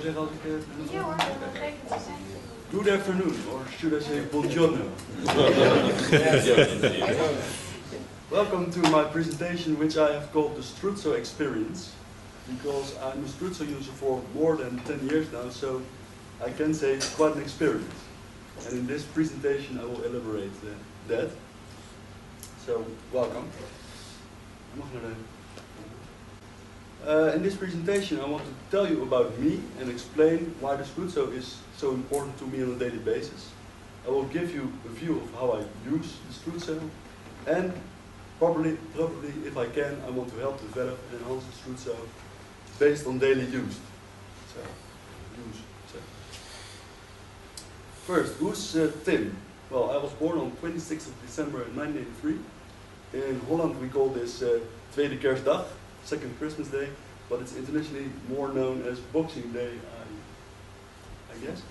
zeggen als ik... Ja hoor, dat lijkt het te zijn. Good afternoon, or should I say buongiorno? Welcome to my presentation, which I have called the Struzzo experience, because I'm a Struzzo user for more than 10 years now, so I can say it's quite an experience. And in this presentation I will elaborate that. So, welcome. In this presentation I want to tell you about me and explain why the Struzzo is so important to me on a daily basis. I will give you a view of how I use the Struzzo, and probably if I can, I want to help develop and enhance the Struzzo based on daily use. First, who's Tim? Well, I was born on 26th of December 1983. In Holland we call this Tweede Kerstdag, second Christmas day, but it's internationally more known as Boxing Day, I guess.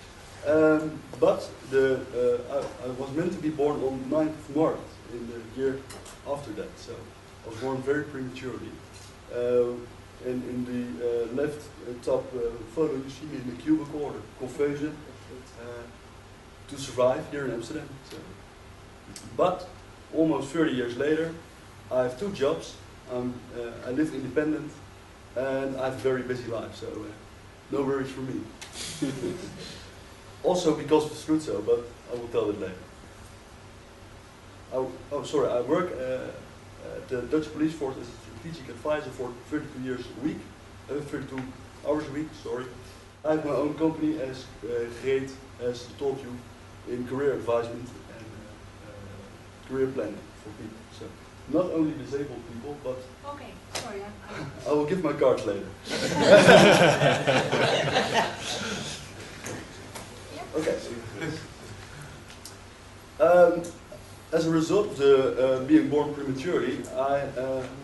But I was meant to be born on 9th of March in the year after that, so I was born very prematurely. And in the left top photo you see me in the cubicle or the couveuse to survive here in Amsterdam. So. But almost 30 years later, I have 2 jobs. I live independent, and I have a very busy life, so no worries for me. Also because of Struzzo, but I will tell it later. I work at the Dutch police force as a strategic advisor for 32 hours a week, sorry. I have my own company as Great, as told you, in career advisement and career planning for people. So not only disabled people, but Okay, sorry. I will give my cards later. Okay. As a result of being born prematurely, I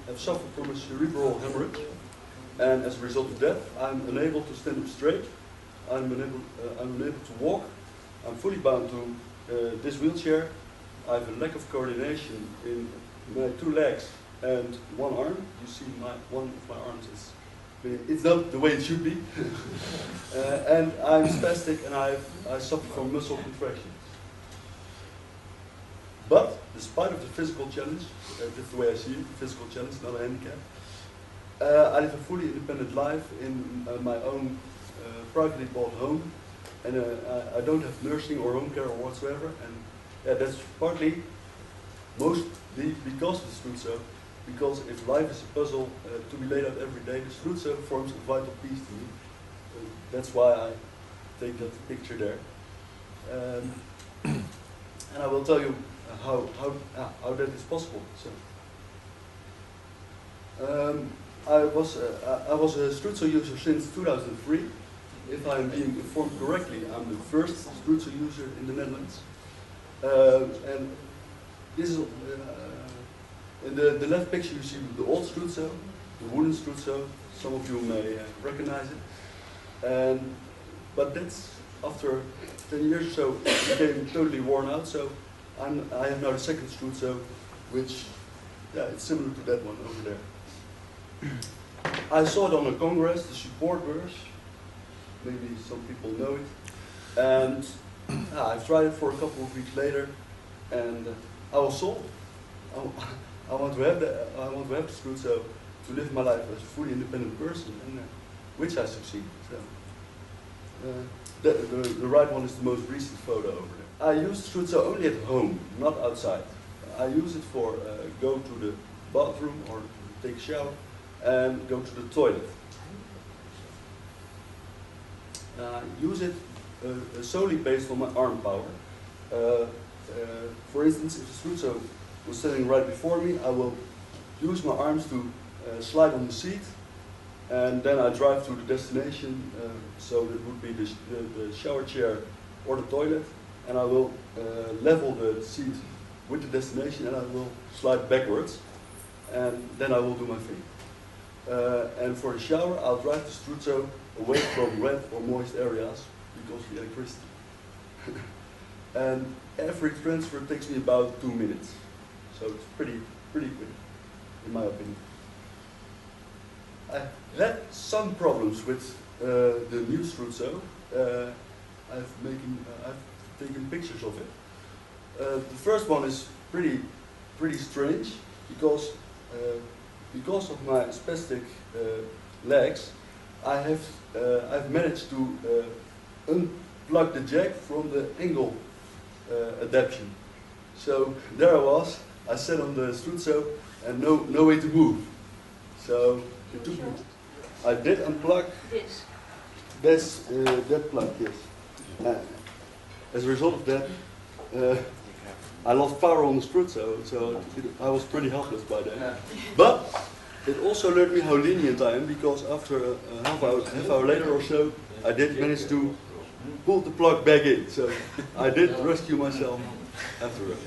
have suffered from a cerebral hemorrhage, and as a result of that, I'm unable to stand up straight. I'm unable to walk. I'm fully bound to this wheelchair. I have a lack of coordination in my 2 legs and 1 arm. You see, one of my arms is, it's not the way it should be. And I'm spastic, and I suffer from muscle contractions. But despite of the physical challenge, that's the way I see it, physical challenge, not a handicap, I live a fully independent life in my own privately bought home, and I don't have nursing or home care or whatsoever, and that's partly, mostly because of the Struzzo, because if life is a puzzle to be laid out every day, the Struzzo forms a vital piece to me. That's why I take that picture there. And I will tell you how that is possible. So, I was a Struzzo user since 2003. If I am being informed correctly, I'm the first Struzzo user in the Netherlands. And this is in the left picture you see the old Struzzo, the wooden Struzzo. Some of you may recognize it. But that's after 10 years or so, it became totally worn out. So I have now the second Struzzo, which, it's similar to that one over there. I saw it on a congress, the support verse. Maybe some people know it. And I've tried it for a couple of weeks later, and I was sold. I want to have the Struzzo to live my life as a fully independent person, and which I succeed. So, the right one is the most recent photo over there. I use Struzzo only at home, not outside. I use it for go to the bathroom or take a shower and go to the toilet. I use it solely based on my arm power. For instance, if the Struzzo was standing right before me, I will use my arms to slide on the seat, and then I drive to the destination, so that would be the shower chair or the toilet, and I will level the seat with the destination, and I will slide backwards, and then I will do my thing. And for the shower, I'll drive the Struzzo away from wet or moist areas because of the electricity. And every transfer takes me about 2 minutes, so it's pretty quick, in my opinion. I had some problems with the new Struzzo, I've taken pictures of it. The first one is pretty strange because of my spastic legs, I've managed to unplug the jack from the angle adaptation. So there I was. I sat on the Struzzo and no way to move. So it took me. I did unplug this. That plug, yes. As a result of that, I lost power on the Struzzo, so I was pretty helpless by then. But it also learned me how lenient I am, because after a half hour later or so, I did manage to pull the plug back in. So I did rescue myself afterwards.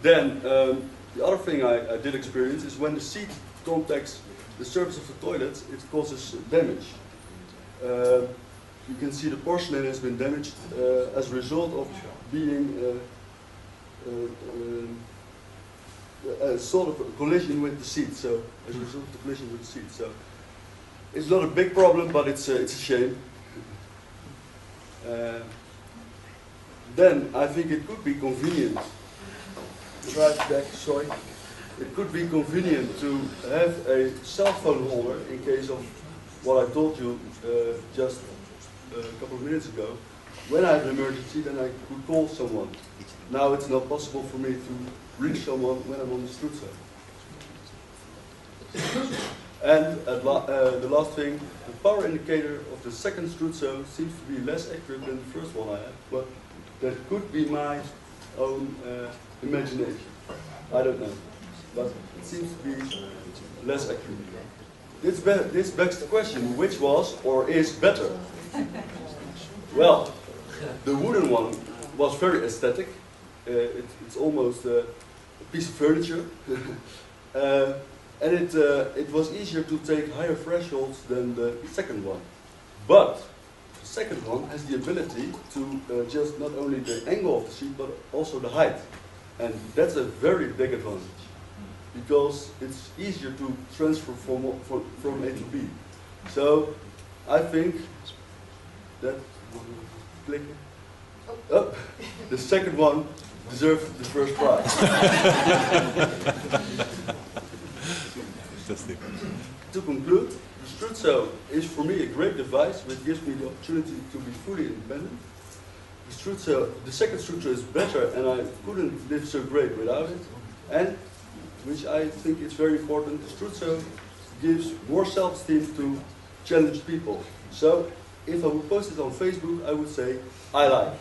Then the other thing I did experience is when the seat contacts the surface of the toilet, it causes damage. You can see the porcelain has been damaged as a result of being a sort of a collision with the seat. So as a result of the collision with the seat. So it's not a big problem, but it's a shame. Then I think it could be convenient. Right back, sorry. It could be convenient to have a cell phone holder in case of what I told you just a couple of minutes ago. When I have an emergency, then I could call someone. Now it's not possible for me to reach someone when I'm on the Struzzo. And the last thing, the power indicator of the second Struzzo seems to be less accurate than the first one I had, but that could be my own imagination. I don't know, but it seems to be less accurate. This begs the question, which was or is better? Well, the wooden one was very aesthetic. It's almost a piece of furniture. And it was easier to take higher thresholds than the second one. But the second one has the ability to adjust not only the angle of the seat, but also the height. And that's a very big advantage, because it's easier to transfer from A to B. So I think that the second one deserves the first prize. To conclude, the Struzzo is for me a great device which gives me the opportunity to be fully independent. The second Struzzo is better, and I couldn't live so great without it. And, which I think is very important, the Struzzo gives more self-esteem to challenge people. So, if I would post it on Facebook, I would say, I like it.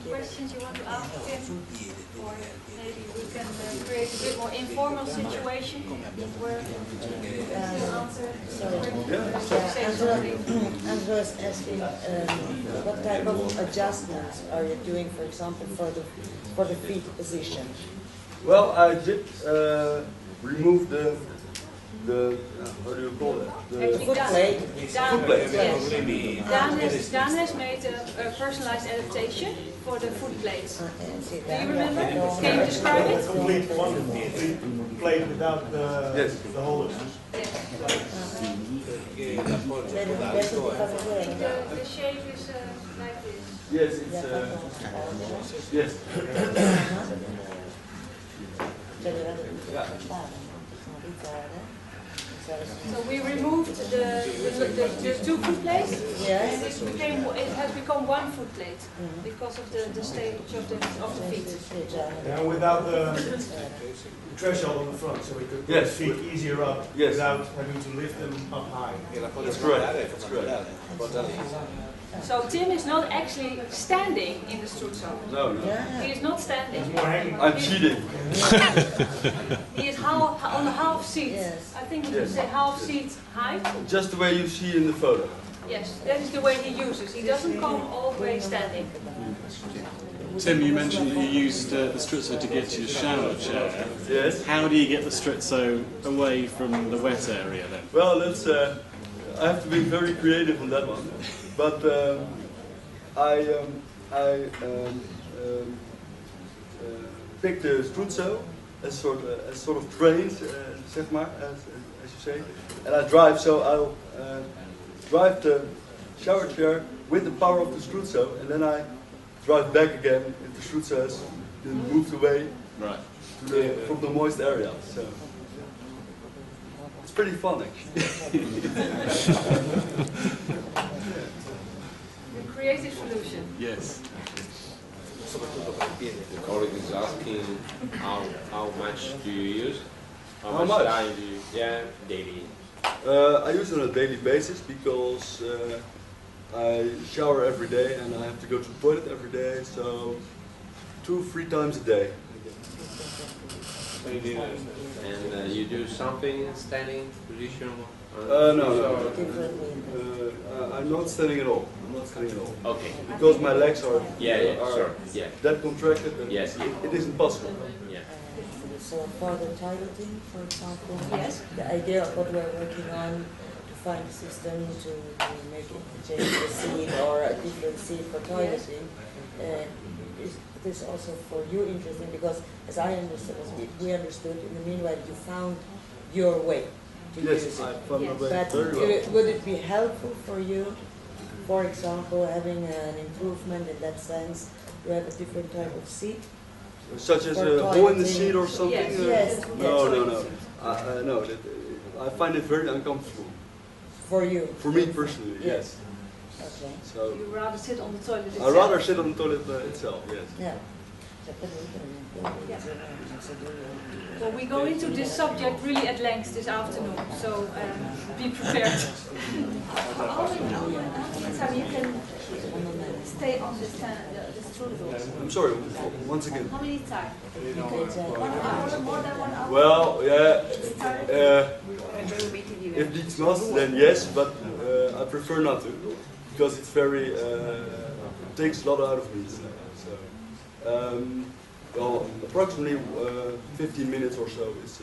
Questions you want to ask him? Or maybe we can create a bit more informal situation where you answer. Andrew is asking what type of adjustments are you doing, for example, for the feet position? Well, I did remove the how do you call it? The foot plate. Foot plate. Yes. Dan has made a personalized adaptation for the foot plates. Do you remember? Can you describe it? Complete plate without the holders. The shape is like this. Yes, it's yes. So we removed the two foot plates, and it has become one foot plate because of the stage of the feet. And without the threshold on the front, so we could put the feet easier up without having to lift them up high. That's correct. That's correct. So Tim is not actually standing in the Struzzo. No. He is not standing. I'm cheating. He is on the half seat. Yes. I think you could say half seat height. Just the way you see in the photo. Yes, that is the way he uses. He doesn't come all the way standing. Tim, you mentioned that you used the Struzzo to get to your shower chair. Yes. How do you get the Struzzo away from the wet area then? Well, that's I have to be very creative on that one. But I pick the Struzzo as sort of trains, zeg maar, as you say, and I drive. So I'll drive the shower chair with the power of the Struzzo, and then I drive back again if the Struzzo has been moved away from the moist area. So it's pretty fun, actually. A creative solution. Yes. The colleague is asking how much do you use? How much? Time do you? Yeah, daily. I use it on a daily basis because I shower every day and I have to go to the toilet every day, so 2-3 times a day. And you do something standing position? No. I'm not standing at all. I'm not standing at all. Okay. Because my legs are that contracted. And yes. It isn't possible. Yeah. So for the toileting, for example, Yes. the idea of what we're working on to find a system to make it change the seat or a different seat for toileting, is this also for you interesting? Because as I understood, we understood, in the meanwhile you found your way to use it. I found my way But very well. would it be helpful for you, for example, having an improvement in that sense, to have a different type of seat? Such as For a hole in the toileting. seat or something? Yes. No. No, I find it very uncomfortable. For you? For me personally, yes. Okay. So You rather sit on the toilet I itself. rather sit on the toilet itself, yes. Yeah. Well, we go into this subject really at length this afternoon, so be prepared. How many time you can stay on this Struzzo? I'm sorry, once again. How many time? 1 hour, more than 1 hour? Well, if it's not, then yes, but I prefer not to, because it's very, it takes a lot out of me. Well, approximately 15 minutes or so is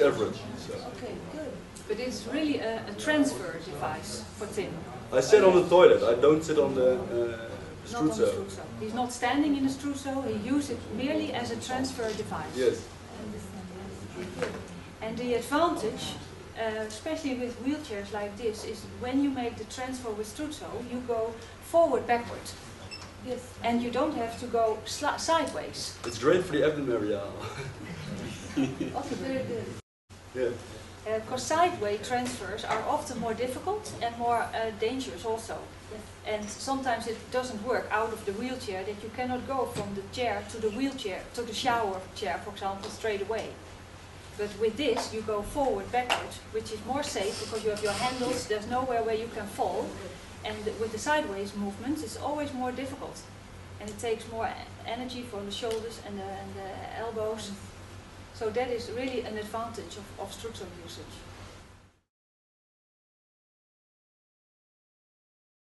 average. So. Okay, good. But it's really a transfer device for Tim. I sit on the toilet, I don't sit on the Not on the Struzzo. Struzzo. He's not standing in the Struzzo, he uses it merely as a transfer device. Yes. And the advantage, especially with wheelchairs like this, is when you make the transfer with Struzzo, you go forward, backward. Yes. And you don't have to go sideways. It's great for the abdomen area. Okay, very good. Yeah. Because sideway transfers are often more difficult and more dangerous also. Yes. And sometimes it doesn't work out of the wheelchair, that you cannot go from the chair to the wheelchair, to the shower chair, for example, straight away. But with this, you go forward, backward, which is more safe because you have your handles, there's nowhere where you can fall. And with the sideways movements, it's always more difficult. And it takes more energy from the shoulders and the elbows. So that is really an advantage of Struzzo usage.